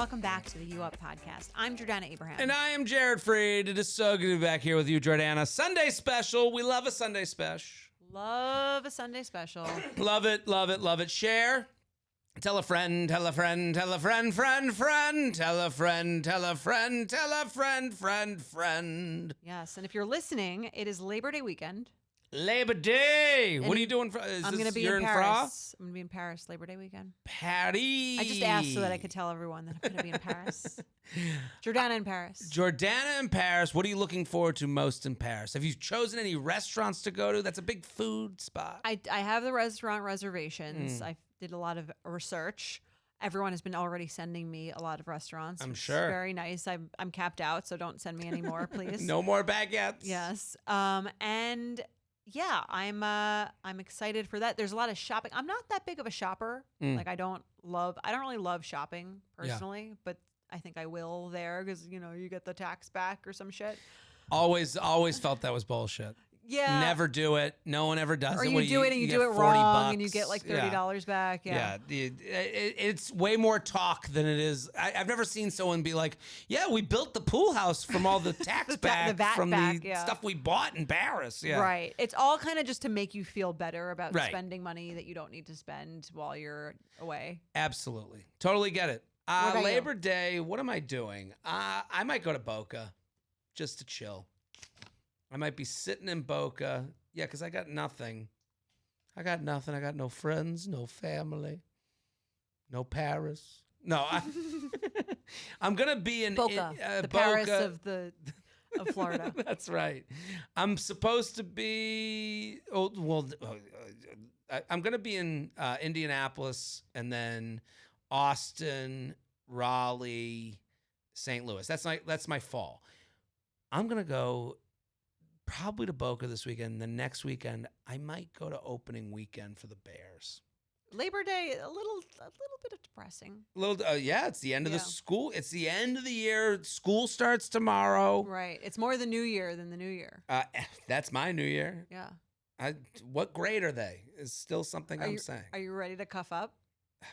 welcome back to the You Up podcast. I'm Jordana Abraham. And I am Jared Freed. It is so good to be back here with you, Jordana. Sunday special. We love a Sunday special. Love a Sunday special. Love it, love it, love it. Share. Tell a friend, tell a friend, tell a friend, friend. Tell a friend, tell a friend, tell a friend. Yes, and if you're listening, it is Labor Day weekend. Labor Day. And what are you doing? I'm going to be in Paris. I'm going to be in Paris Labor Day weekend. Patty. I just asked so that I could tell everyone that I'm going to be in Paris. Jordana in Paris. Jordana in Paris. What are you looking forward to most in Paris? Have you chosen any restaurants to go to? That's a big food spot. I have the restaurant reservations. I did a lot of research. Everyone has been already sending me a lot of restaurants. I'm which sure. is very nice. I'm capped out, so don't send me any more, please. No more baguettes. Yes. And yeah, I'm excited for that. There's a lot of shopping. I'm not that big of a shopper. Like I don't really love shopping personally, but I think I will there because you get the tax back or some shit. Always felt that was bullshit. Yeah. Never do it. No one ever does or it. you do it and you do it wrong and you get like $30 back. Yeah. It's way more talk than it is. I've never seen someone be like, yeah, we built the pool house from all the tax back the VAT from back, the stuff we bought in Paris. Yeah. Right. It's all kind of just to make you feel better about Right. spending money that you don't need to spend while you're away. Absolutely. Totally get it. about Labor Day, what am I doing? I might go to Boca just to chill. I might be sitting in Boca. Yeah, because I got nothing. I got no friends, no family, no Paris. No, I'm going to be in Boca, the Boca. Paris of Florida. That's right. I'm supposed to be, I'm going to be in Indianapolis and then Austin, Raleigh, St. Louis. That's my fall. I'm going to go probably to Boca this weekend. The next weekend, I might go to opening weekend for the Bears. Labor Day, a little bit of depressing. It's the end of the school. It's the end of the year. School starts tomorrow. Right. It's more the new year than the new year. That's my new year. Yeah. What grade are they? Is still something I'm saying. Are you ready to cuff up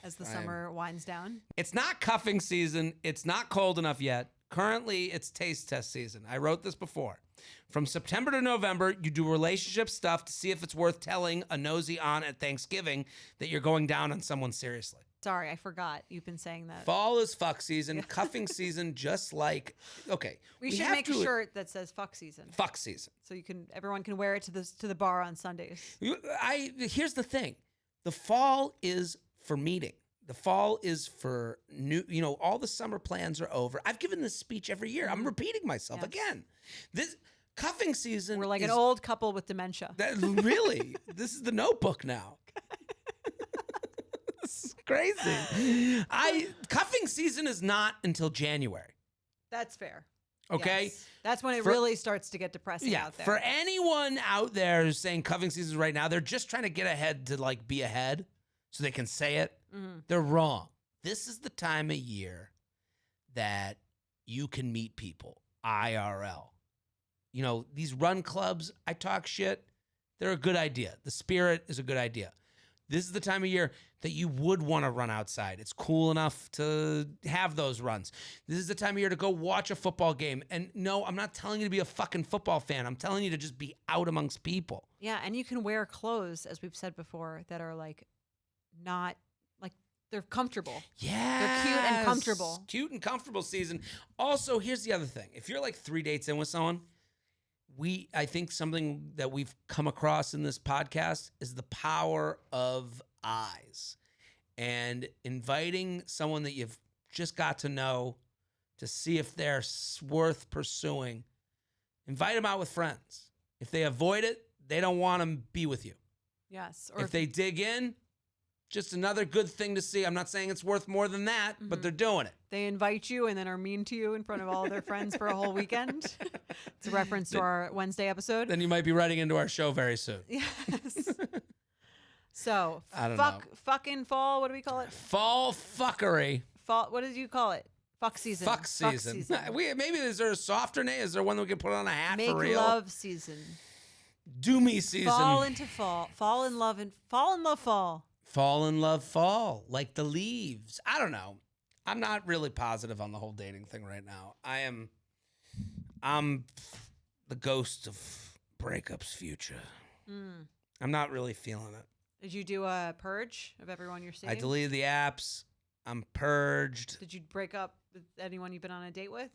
as the summer winds down? It's not cuffing season. It's not cold enough yet. Currently, it's taste test season. I wrote this before. From September to November, you do relationship stuff to see if it's worth telling a nosy aunt at Thanksgiving that you're going down on someone seriously. Sorry, I forgot. You've been saying that. Fall is fuck season, cuffing season, just like, okay. We should make a shirt that says fuck season. Fuck season. So everyone can wear it to the bar on Sundays. Here's the thing. The fall is for meeting. The fall is for new, all the summer plans are over. I've given this speech every year. I'm repeating myself again. This cuffing season. We're like an old couple with dementia. Really? This is the Notebook now. This is crazy. Cuffing season is not until January. That's fair. Okay? Yes. That's when it really starts to get depressing out there. For anyone out there who's saying cuffing season is right now, they're just trying to get ahead to be ahead so they can say it. Mm-hmm. They're wrong. This is the time of year that you can meet people IRL. These run clubs, I talk shit. They're a good idea. The spirit is a good idea. This is the time of year that you would want to run outside. It's cool enough to have those runs. This is the time of year to go watch a football game. And no, I'm not telling you to be a fucking football fan. I'm telling you to just be out amongst people. Yeah, and you can wear clothes, as we've said before, that are not they're comfortable. Yeah. They're cute and comfortable. Cute and comfortable season. Also, here's the other thing. If you're 3 dates in with someone, I think something that we've come across in this podcast is the power of eyes and inviting someone that you've just got to know to see if they're worth pursuing. Invite them out with friends. If they avoid it, they don't want to be with you. Yes. Or if they dig in, just another good thing to see. I'm not saying it's worth more than that, but they're doing it. They invite you and then are mean to you in front of all their friends for a whole weekend. It's a reference to our Wednesday episode. Then you might be writing into our show very soon. Yes. So, I don't know. Fucking fall, what do we call it? Fall fuckery. Fall, what did you call it? Fuck season. Fuck season. Maybe is there a softer name? Is there one that we can put on a hat for real? Make love season. Do me season. Fall into fall. Fall in love fall. Fall in love fall, like the leaves. I don't know. I'm not really positive on the whole dating thing right now. I'm the ghost of breakups future. I'm not really feeling it. Did you do a purge of everyone you're seeing? I deleted the apps. I'm purged. Did you break up with anyone you've been on a date with?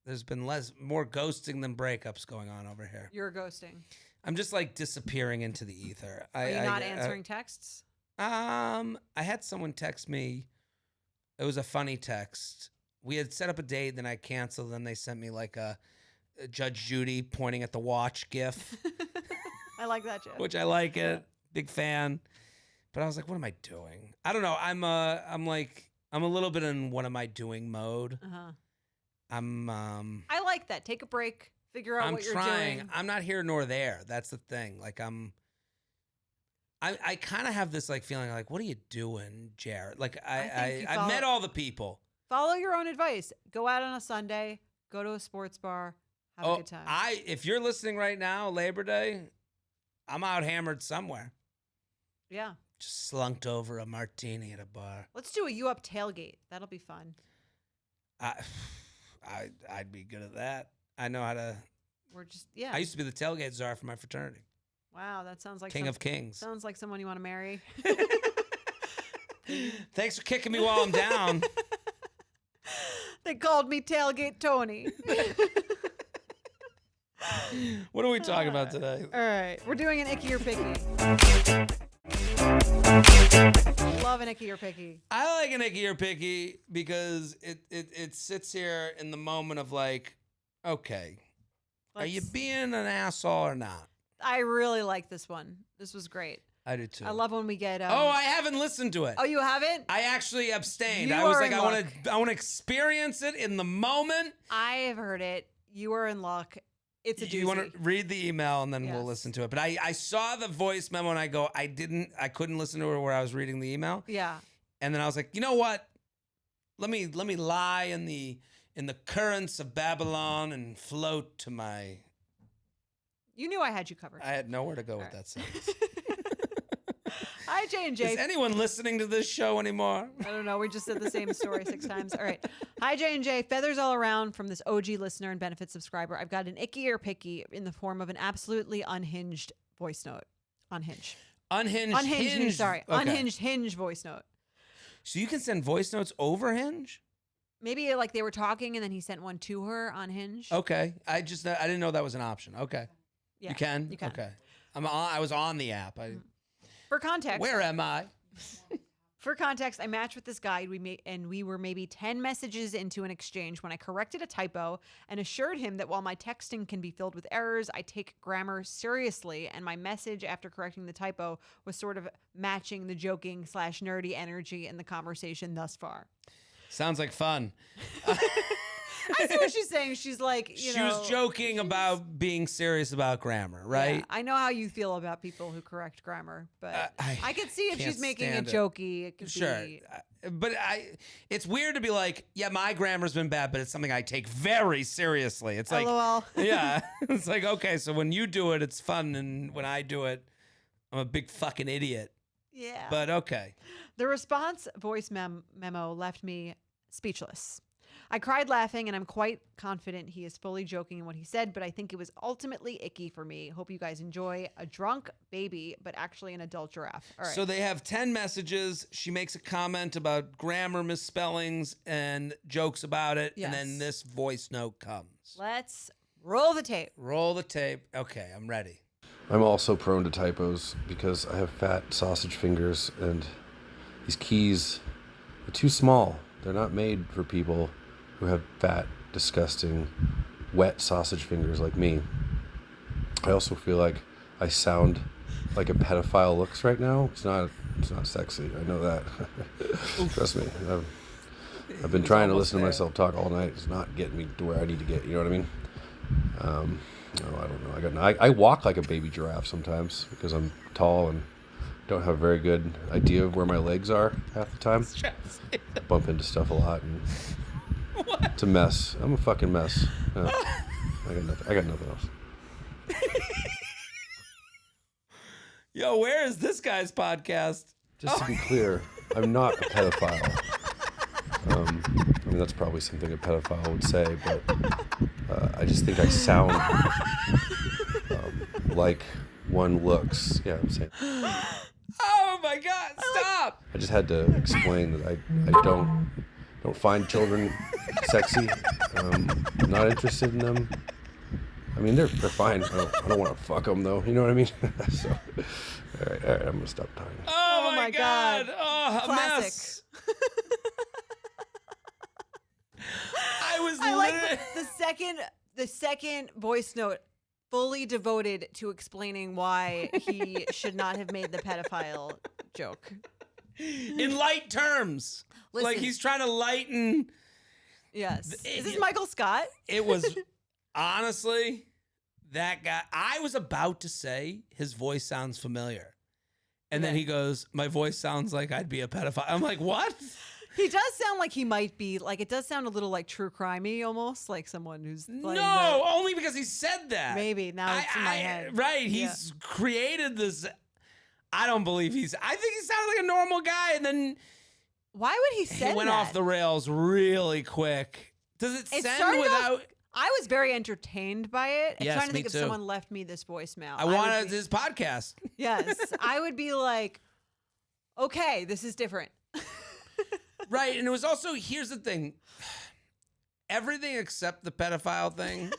There's been more ghosting than breakups going on over here. You're ghosting. I'm just like disappearing into the ether. Are you not answering texts? I had someone text me. It was a funny text. We had set up a date, then I canceled. Then they sent me like a Judge Judy pointing at the watch gif. I like that, Jeff. Which I like it. Big fan. But I was like, what am I doing? I don't know. I'm a little bit in what am I doing mode. I like that. Take a break. Figure out what you're doing. I'm not here nor there. That's the thing. Like I kind of have this like feeling like, what are you doing, Jared? Like I've met all the people. Follow your own advice. Go out on a Sunday. Go to a sports bar. Have a good time. If you're listening right now, Labor Day, I'm out hammered somewhere. Yeah. Just slunked over a martini at a bar. Let's do a You Up tailgate. That'll be fun. I'd be good at that. I know how to. I used to be the tailgate czar for my fraternity. Wow, that sounds like King of Kings. Sounds like someone you want to marry. Thanks for kicking me while I'm down. They called me Tailgate Tony. What are we talking about today? All right, we're doing an Icky or Picky. Love an Icky or Picky. I like an Icky or Picky because it sits here in the moment of like, okay, are you being an asshole or not? I really like this one. This was great. I do too. I love when we get. I haven't listened to it. Oh, you haven't? I actually abstained. I was like, I want to experience it in the moment. I have heard it. You are in luck. It's a doozy. You want to read the email and then we'll listen to it. But I saw the voice memo and I couldn't listen to it where I was reading the email. Yeah. And then I was like, you know what? Let me lie in the currents of Babylon and float to my. You knew I had you covered. I had nowhere to go with that sentence. Hi, J&J. Is anyone listening to this show anymore? I don't know. We just said the same story 6 times. All right. Hi, J&J. Feathers all around from this OG listener and benefit subscriber. I've got an Icky or Picky in the form of an absolutely unhinged voice note. Unhinged. Unhinged. Sorry. Okay. Unhinged Hinge voice note. So you can send voice notes over Hinge? Maybe like they were talking and then he sent one to her on Hinge. Okay. I didn't know that was an option. Okay. Yeah, you can? You can. Okay. I was on the app. For context. Where am I? For context, I matched with this guy and we were maybe 10 messages into an exchange when I corrected a typo and assured him that while my texting can be filled with errors, I take grammar seriously, and my message after correcting the typo was sort of matching the joking / nerdy energy in the conversation thus far. Sounds like fun. I see what she's saying. She's like, she was joking about being serious about grammar, right? Yeah, I know how you feel about people who correct grammar, but I could see if she's making it jokey. It could be. But it's weird to be like, yeah, my grammar's been bad, but it's something I take very seriously. It's like, LOL. Yeah, it's like, okay, so when you do it, it's fun, and when I do it, I'm a big fucking idiot. Yeah. But okay. The response voice memo left me speechless. I cried laughing, and I'm quite confident he is fully joking in what he said, but I think it was ultimately icky for me. Hope you guys enjoy. A drunk baby, but actually an adult giraffe. All right. So they have 10 messages. She makes a comment about grammar misspellings and jokes about it, and then this voice note comes. Let's roll the tape. Roll the tape. Okay, I'm ready. I'm also prone to typos because I have fat sausage fingers, and these keys are too small. They're not made for people who have fat, disgusting, wet sausage fingers like me. I also feel like I sound like a pedophile looks right now. It's not sexy. I know that. Trust me. I've been trying to listen to myself talk all night. It's not getting me to where I need to get. You know what I mean? No, I don't know. I walk like a baby giraffe sometimes because I'm tall and don't have a very good idea of where my legs are half the time. I bump into stuff a lot, and it's a mess. I'm a fucking mess. I got nothing else. Yo, where is this guy's podcast? Just to be clear, I'm not a pedophile. I mean, that's probably something a pedophile would say, but I just think I sound like one looks. Yeah, I'm saying. Oh my God! Stop! I just had to explain that I don't find children sexy. I'm not interested in them. I mean, they're fine. I don't want to fuck them though. You know what I mean? So, all right, I'm gonna stop talking. Oh my God! Oh, a Classic. mess. I like the second voice note fully devoted to explaining why he should not have made the pedophile joke. In light terms. Listen. Like he's trying to lighten. Yes. Is this Michael Scott? It was honestly that guy. I was about to say his voice sounds familiar. And then he goes, my voice sounds like I'd be a pedophile. I'm like, what? He does sound like he might be, like, it does sound a little like true crimey almost, like someone who's playing No, only because he said that. Maybe, now it's in my head. Right, he's created this. I don't believe I think he sounded like a normal guy, and then why would he say he went off the rails really quick. Does it send without... I was very entertained by it. Yes, I'm trying to think me if too. someone left me this voicemail. I wanted his podcast. Yes, I would be like, okay, this is different. Right, and it was also, here's the thing. Everything except the pedophile thing.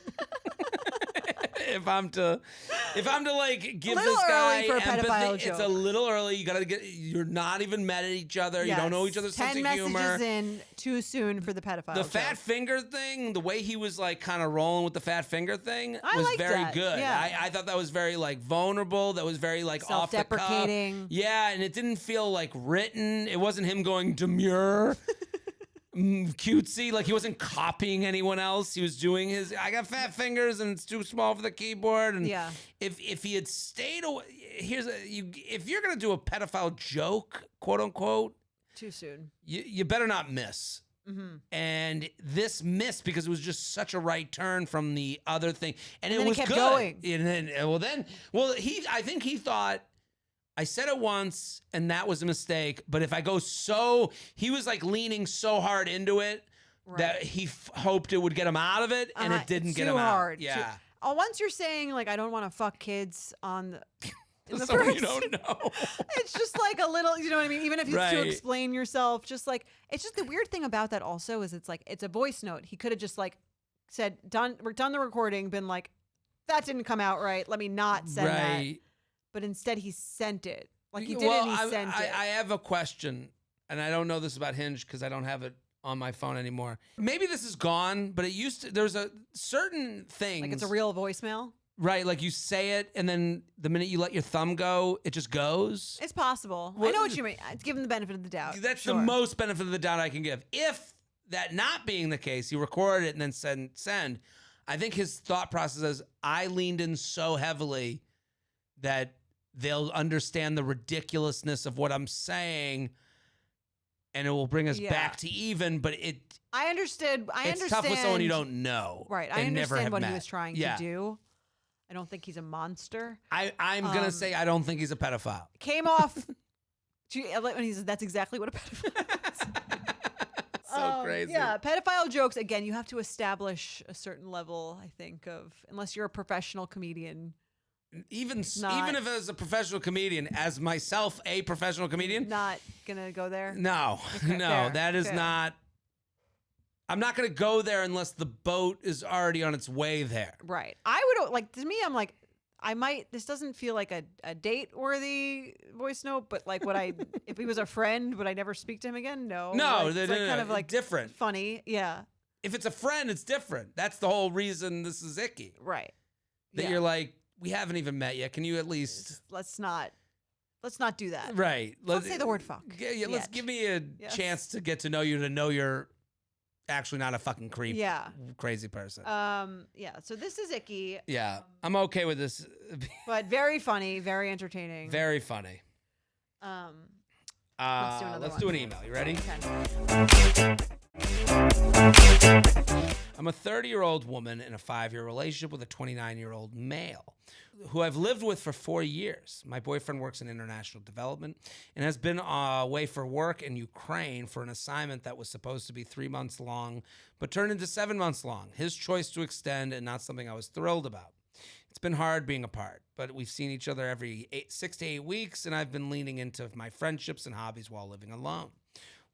if I'm to like give this guy for a pedophile empathy, joke. it's a little early. You're not even met at each other. Yes. You don't know each other's sense of 10 humor. messages in too soon for the pedophile The joke. fat finger thing, the way he was like kind of rolling with the fat finger thing I was liked very that, good. yeah. I thought that was very like vulnerable. That was very like off the cuff. Self-deprecating. Yeah, and it didn't feel like written. It wasn't him going demure. Cutesy, like he wasn't copying anyone else. He was doing his. I got fat fingers and it's too small for the keyboard. And Yeah. if he had stayed away, if you're gonna do a pedophile joke, quote unquote, Too soon. you better not miss. Mm-hmm. And this missed because it was just such a right turn from the other thing, and it then it was kept good. going. And then, I think he thought. I said it once, and that was a mistake. But if I go he was like leaning so hard into it that he hoped it would get him out of it, and it didn't get him hard. out. Yeah. Once you're saying like I don't want to fuck kids on the. In the Someone first, you don't know. It's just like a little, you know what I mean? Even if it's to Right. explain yourself, just like, it's just the weird thing about that also is it's like, it's a voice note. He could have just like said, we're done the recording, been like, that didn't come out right. Let me not send that. But instead he sent it. Like he did it and he sent it. I have a question, and I don't know this about Hinge because I don't have it on my phone anymore. Maybe this is gone, but it used to, there's a certain thing. Like it's a real voicemail? Right, like you say it, and then the minute you let your thumb go, it just goes. It's possible. I know what you mean. Give him the benefit of the doubt. That's Sure. the most benefit of the doubt I can give. If that not being the case, you record it and then send. I think his thought process is, I leaned in so heavily that they'll understand the ridiculousness of what I'm saying, and it will bring us back to even. But I understood. It's tough with someone you don't know. Right. I understand what he was trying to do. I don't think he's a monster. I'm going to say I don't think he's a pedophile. Came off when he says that's exactly what a pedophile is. So crazy. Yeah, pedophile jokes, again, you have to establish a certain level, I think, of, unless you're a professional comedian. Even if as a professional comedian, as myself a professional comedian. Not going to go there? No, okay, no, that is not. I'm not going to go there unless the boat is already on its way there. Right. I would, like, to me, I'm like, this doesn't feel like a date-worthy voice note, but like, if he was a friend, would I never speak to him again? No. No, like, it's kind of like different. Funny, yeah. If it's a friend, it's different. That's the whole reason this is icky. Right. That you're like, we haven't even met yet. Can you at least... Let's not do that. Right. Let's say the word fuck. Let's give me a chance to get to know you're actually not a fucking creep. Yeah. Crazy person. Yeah. So this is Icky. Yeah. I'm okay with this. But very funny, very entertaining. Very funny. Let's do another one. Do an email. You ready? Okay. I'm a 30-year-old woman in a 5-year relationship with a 29-year-old male who I've lived with for 4 years. My boyfriend works in international development and has been away for work in Ukraine for an assignment that was supposed to be 3 months long, but turned into 7 months long. His choice to extend and not something I was thrilled about. It's been hard being apart, but we've seen each other every 6 to 8 weeks, and I've been leaning into my friendships and hobbies while living alone.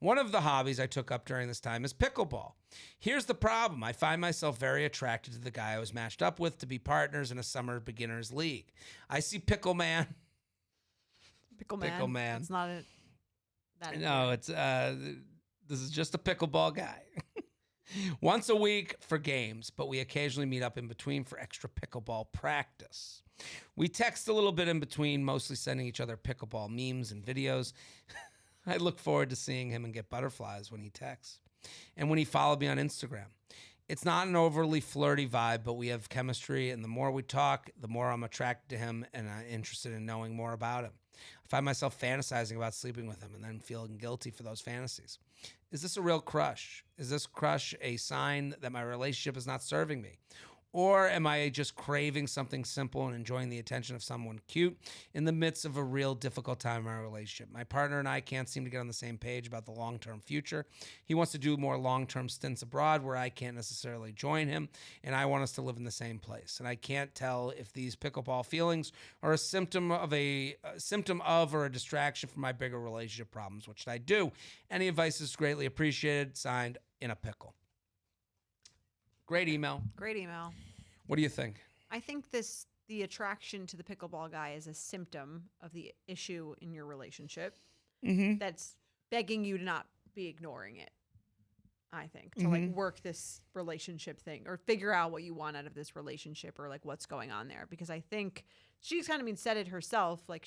One of the hobbies I took up during this time is pickleball. Here's the problem. I find myself very attracted to the guy I was matched up with to be partners in a summer beginners league. I see Pickle Man. Pickle Man. It's not that. No, it's this is just a pickleball guy. Once a week for games, but we occasionally meet up in between for extra pickleball practice. We text a little bit in between, mostly sending each other pickleball memes and videos. I look forward to seeing him and get butterflies when he texts. And when he followed me on Instagram. It's not an overly flirty vibe, but we have chemistry, and the more we talk, the more I'm attracted to him and I'm interested in knowing more about him. I find myself fantasizing about sleeping with him and then feeling guilty for those fantasies. Is this a real crush? Is this crush a sign that my relationship is not serving me? Or am I just craving something simple and enjoying the attention of someone cute in the midst of a real difficult time in our relationship? My partner and I can't seem to get on the same page about the long-term future. He wants to do more long-term stints abroad where I can't necessarily join him, and I want us to live in the same place. And I can't tell if these pickleball feelings are a symptom of or a distraction from my bigger relationship problems. What should I do? Any advice is greatly appreciated. Signed, In a Pickle. Great email. What do you think? I think the attraction to the pickleball guy is a symptom of the issue in your relationship that's begging you to not be ignoring it, I think, to like work this relationship thing or figure out what you want out of this relationship or like what's going on there. Because I think she's kind of said it herself, like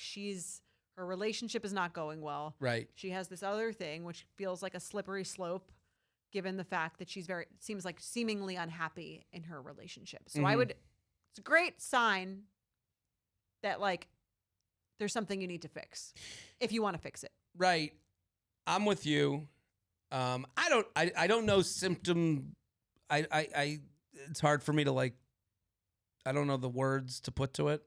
her relationship is not going well. Right. She has this other thing, which feels like a slippery slope, given the fact that she's seems like seemingly unhappy in her relationship. So it's a great sign that like there's something you need to fix if you want to fix it. Right. I'm with you. I don't know symptom. It's hard for me to like, I don't know the words to put to it.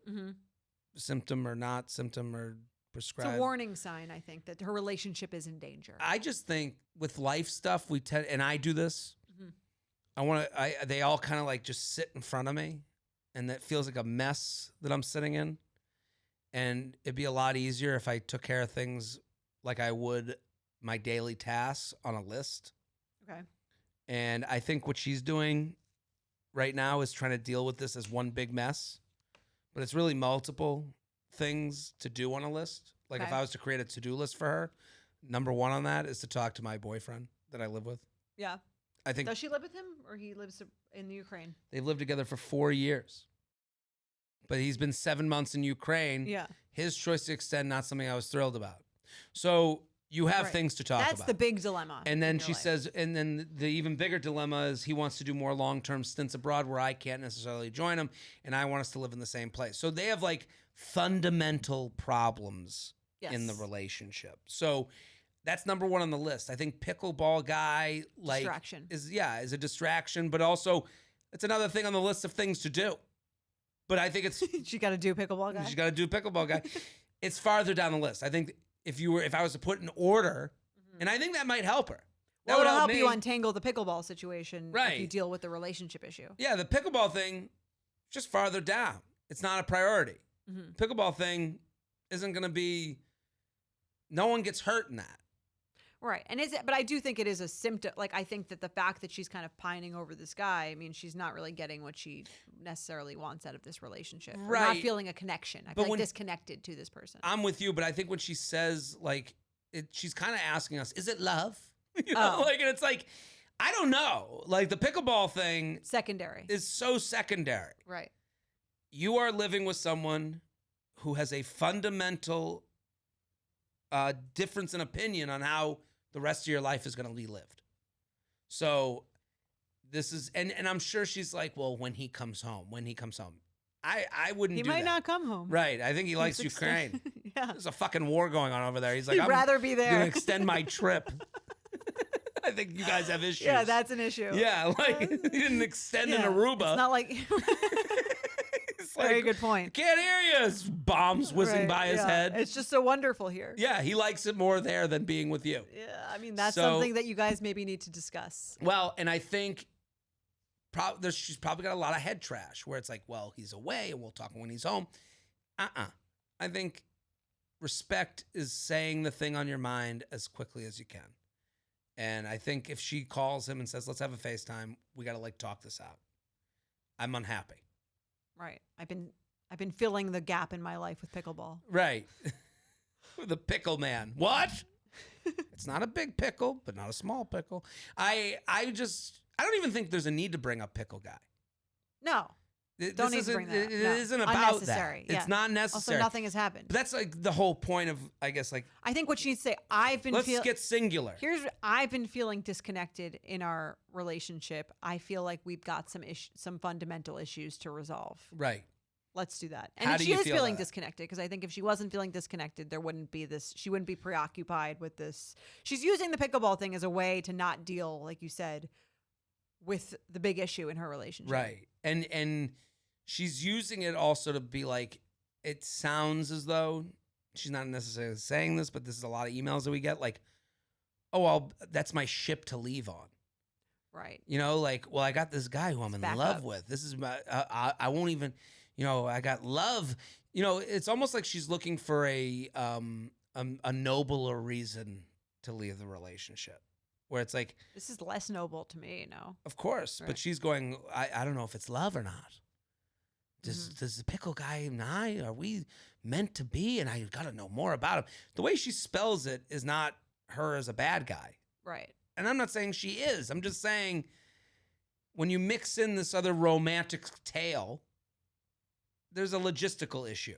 Symptom or not symptom or prescribed. It's a warning sign, I think, that her relationship is in danger. I just think with life stuff, we tend, and I do this. They all kind of like just sit in front of me, and that feels like a mess that I'm sitting in. And it'd be a lot easier if I took care of things like I would my daily tasks on a list. Okay. And I think what she's doing right now is trying to deal with this as one big mess, but it's really multiple things to do on a list. Like if I was to create a to-do list for her, number one on that is to talk to my boyfriend that I live with. Yeah. I think. Does she live with him or he lives in the Ukraine? They've lived together for 4 years. But he's been 7 months in Ukraine. Yeah. His choice to extend, not something I was thrilled about. So you have things to talk about. That's the big dilemma. And then she says, and then the even bigger dilemma is he wants to do more long-term stints abroad where I can't necessarily join him, and I want us to live in the same place. So they have like fundamental problems in the relationship. So that's number one on the list. I think Pickleball Guy is a distraction, but also it's another thing on the list of things to do. But I think it's she got to do Pickleball Guy. She's got to do Pickleball Guy. It's farther down the list. I think if I was to put in order, and I think that might help her. That would help you untangle the pickleball situation if you deal with the relationship issue. Yeah, the pickleball thing, just farther down. It's not a priority. Pickleball thing isn't going to be. No one gets hurt in that. Right. But I do think it is a symptom. Like, I think that the fact that she's kind of pining over this guy, I mean, she's not really getting what she necessarily wants out of this relationship. Right. Or not feeling a connection. I feel like disconnected to this person. I'm with you, but I think when she says, like, she's kind of asking us, is it love? You know, and it's like, I don't know. Like, the pickleball thing. Secondary. Is so secondary. Right. You are living with someone who has a fundamental difference in opinion on how the rest of your life is going to be lived. So this is, and I'm sure she's like, well, when he comes home. I wouldn't do that. He might not come home. Right. I think he likes Ukraine. Yeah. There's a fucking war going on over there. He's like, I'd rather be there. Going to extend my trip. I I think you guys have issues. Yeah, that's an issue. Yeah, like he didn't extend an Yeah, Aruba. It's not like. It's Very like, good point. Can't hear you. It's bombs whizzing Right, by his yeah. head. It's just so wonderful here. Yeah, he likes it more there than being with you. Yeah, I mean, that's So- something that you guys maybe need to discuss. Well, and I think she's probably got a lot of head trash where it's like, well, he's away and we'll talk when he's home. I think respect is saying the thing on your mind as quickly as you can. And I think if she calls him and says, let's have a FaceTime, we got to like talk this out. I'm unhappy. Right. I've been filling the gap in my life with pickleball. Right. The pickle man. What? It's not a big pickle, but not a small pickle. I don't even think there's a need to bring up Pickle Guy. No. Don't need to bring that up. It No. isn't about that. Unnecessary, yeah. It's not necessary. Also, nothing has happened. But that's like the whole point of, I guess, like, I think what she needs to say, let's get singular. I've been feeling disconnected in our relationship. I feel like we've got some fundamental issues to resolve. Right. Let's do that. How And do she you is feel feeling that? disconnected because I think if she wasn't feeling disconnected, there wouldn't be this. She wouldn't be preoccupied with this. She's using the pickleball thing as a way to not deal, like you said, with the big issue in her relationship. Right. And she's using it also to be like, it sounds as though she's not necessarily saying this, but this is a lot of emails that we get like, oh, that's my ship to leave on. Right. You know, like, well, I got this guy who I'm in back love up. with. This is my, I won't even, you know, I got love. You know, it's almost like she's looking for a nobler reason to leave the relationship, where it's like, This is less noble to me, of course, but Right. she's going, I don't know if it's love or not. Does the pickle guy and I, are we meant to be? And I got to know more about him. The way she spells it is not her as a bad guy. Right. And I'm not saying she is. I'm just saying when you mix in this other romantic tale, there's a logistical issue.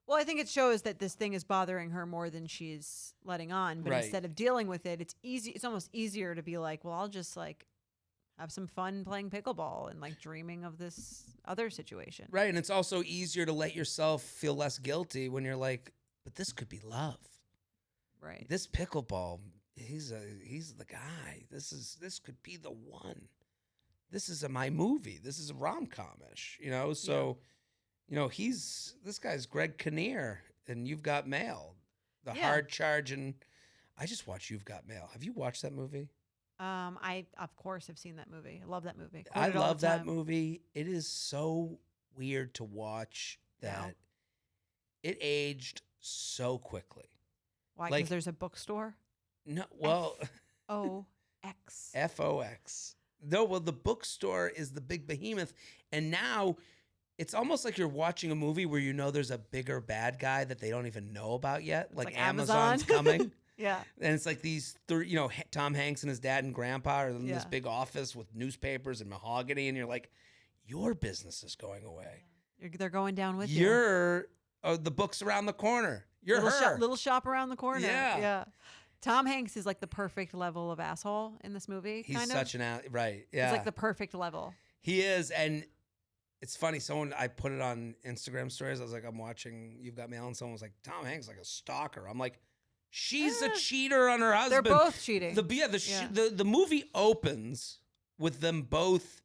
Well, I think it shows that this thing is bothering her more than she's letting on. But Right. instead of dealing with it, it's easy. It's almost easier to be like, well, I'll just like have some fun playing pickleball and like dreaming of this other situation. Right. And it's also easier to let yourself feel less guilty when you're like, but this could be love. Right. This pickleball, he's the guy. This could be the one. This is my movie. This is a rom-com-ish, you know? So, you know, this guy's Greg Kinnear and You've Got Mail. The hard charge. And I just watched You've Got Mail. Have you watched that movie? I of course have seen that movie. I love that movie. I Quote it all love the that time. movie. It is so weird to watch that it aged so quickly. Why? like- Because there's a bookstore. No, well, O-X. FOX. No, well, the bookstore is the big behemoth. And now it's almost like you're watching a movie where you know there's a bigger bad guy that they don't even know about yet. like Amazon's Amazon. coming. Yeah. And it's like these three, you know, Tom Hanks and his dad and grandpa are in this Yeah. big office with newspapers and mahogany. And you're like, your business is going away. They're going down with you. You're the book's around the corner. You're her. Little shop around the corner. Yeah. Yeah. Tom Hanks is like the perfect level of asshole in this movie. He's kind such of. right. Yeah. It's like the perfect level. He is. And it's funny. I put it on Instagram stories. I was like, I'm watching You've Got Mail. And someone was like, Tom Hanks is like a stalker. I'm like, she's a cheater on her husband. They're both cheating. The movie opens with them both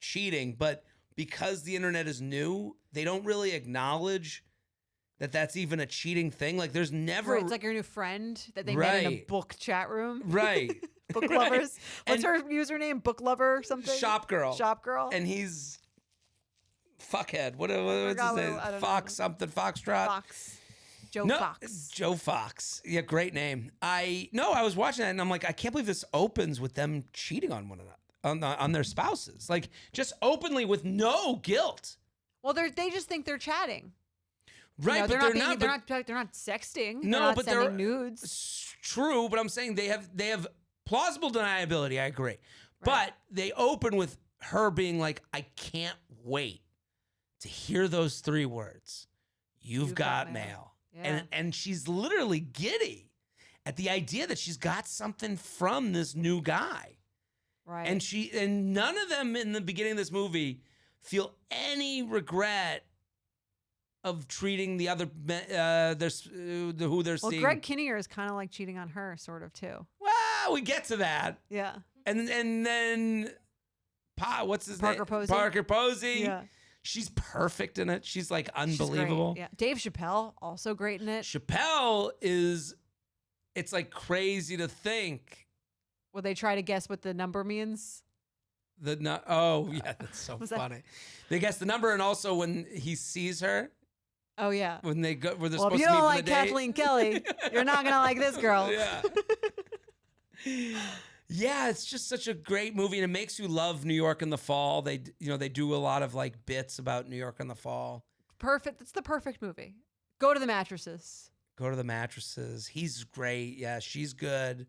cheating, but because the internet is new, they don't really acknowledge that that's even a cheating thing. Like there's never Right, it's like your new friend that they met in a Right. book chat room. right Book Right. lovers. What's And- her username? Book lover or something? shop girl. Shop girl. And he's fuckhead. What's forgot his name? I don't Fox know. something Foxtrot. Fox. Joe No, Fox. Joe Fox. Yeah, great name. I was watching that and I'm like, I can't believe this opens with them cheating on one another, on their spouses. Like just openly with no guilt. Well, they just think they're chatting. Right, You know, but they're not sexting. No, they're not but sending they're nudes. It's true, but I'm saying they have plausible deniability. I agree. But they open with her being like, I can't wait to hear those three words. You've got mail. Yeah. And she's literally giddy at the idea that she's got something from this new guy. Right. And none of them in the beginning of this movie feel any regret of treating the other who they're well, seeing. Greg Kinnear is kind of like cheating on her, sort of too. Well, we get to that. Yeah. And then what's his Parker name? Posey. Parker Posey. Yeah. She's perfect in it. She's like She's great. unbelievable. Yeah. Dave Chappelle, also great in it. Chappelle is, it's like crazy to think. Will they try to guess what the number means? Oh, yeah, that's so funny. They guess the number, and also when he sees her. Oh, yeah. When they're Well, supposed if to meet you don't for like the date. Kathleen Kelly, you're not going to like this girl. Yeah. Yeah, it's just such a great movie, and it makes you love New York in the fall. They do a lot of like bits about New York in the fall. Perfect. It's the perfect movie. Go to the mattresses. Go to the mattresses. He's great. Yeah, she's good.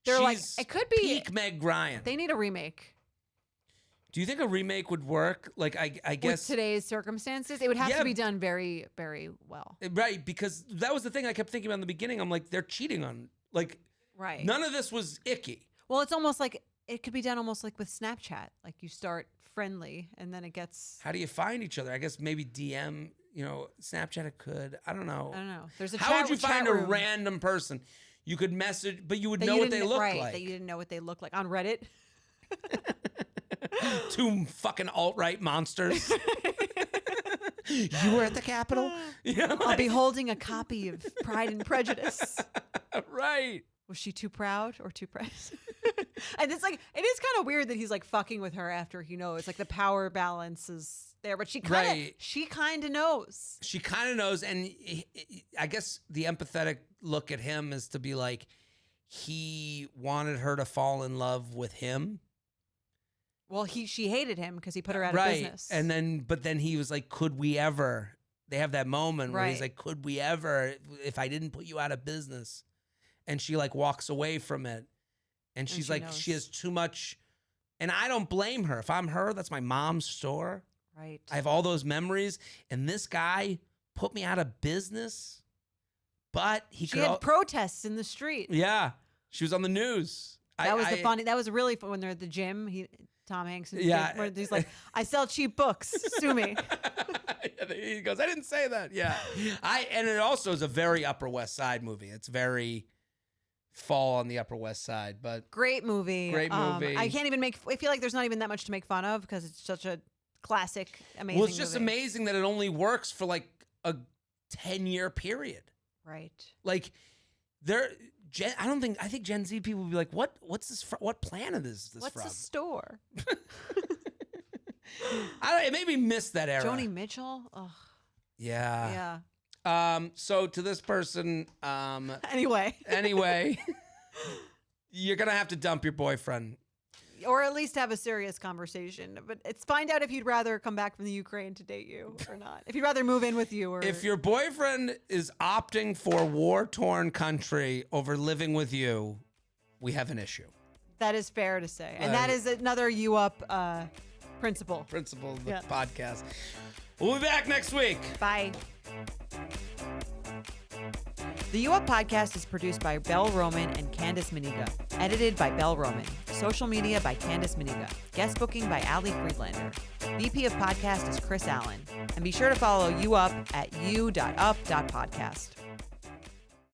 They're she's like, it could be peak Meg Ryan. They need a remake. Do you think a remake would work? Like, I guess with today's circumstances, it would have to be done very, very well. Right, because that was the thing I kept thinking about in the beginning. I'm like, they're cheating on, like, right. None of this was icky. Well, it's almost like it could be done almost like with Snapchat. Like you start friendly and then it gets. How do you find each other? I guess maybe DM. Snapchat it could. I don't know. There's a How chat, would you find a room random person? You could message, but you would that know you what they look right, like. That you didn't know what they look like on Reddit. Two fucking alt-right monsters. You were at the Capitol? I'll be holding a copy of Pride and Prejudice. Right. Was she too proud or too proud? And it's like, it is kind of weird that he's like fucking with her after he knows. Like the power balance is there, but she kind of knows. She kind of knows, and I guess the empathetic look at him is to be like, he wanted her to fall in love with him. Well, she hated him because he put her out of business. And but then he was like, could we ever? They have that moment where he's like, could we ever, if I didn't put you out of business? And she like walks away from it. And she's like, knows. She has too much. And I don't blame her. If I'm her, that's my mom's store. Right. I have all those memories. And this guy put me out of business. But she had protests in the street. Yeah. She was on the news. That was really fun when they're at the gym. Tom Hanks. Where he's like, I sell cheap books. Sue me. He goes, I didn't say that. Yeah. And it also is a very Upper West Side movie. It's very fall on the Upper West Side, but great movie. I can't even I feel like there's not even that much to make fun of because it's such a classic, amazing Well, it's just movie. amazing that it only works for like a 10-year period. Right. Like I think Gen Z people will be like, what's this what planet is this What's from? the store? It made me miss that era. Joni Mitchell? Ugh. Yeah. So to this person, anyway, you're going to have to dump your boyfriend. Or at least have a serious conversation. But find out if you'd rather come back from the Ukraine to date you or not. If you'd rather move in with you or... If your boyfriend is opting for war-torn country over living with you, we have an issue. That is fair to say. And that is another You Up principle. Principle of the podcast. We'll be back next week. Bye. The You Up podcast is produced by Belle Roman and Candace Maniga. Edited by Belle Roman. Social media by Candace Maniga. Guest booking by Ali Friedlander. VP of podcast is Chris Allen. And be sure to follow You Up at you.up.podcast.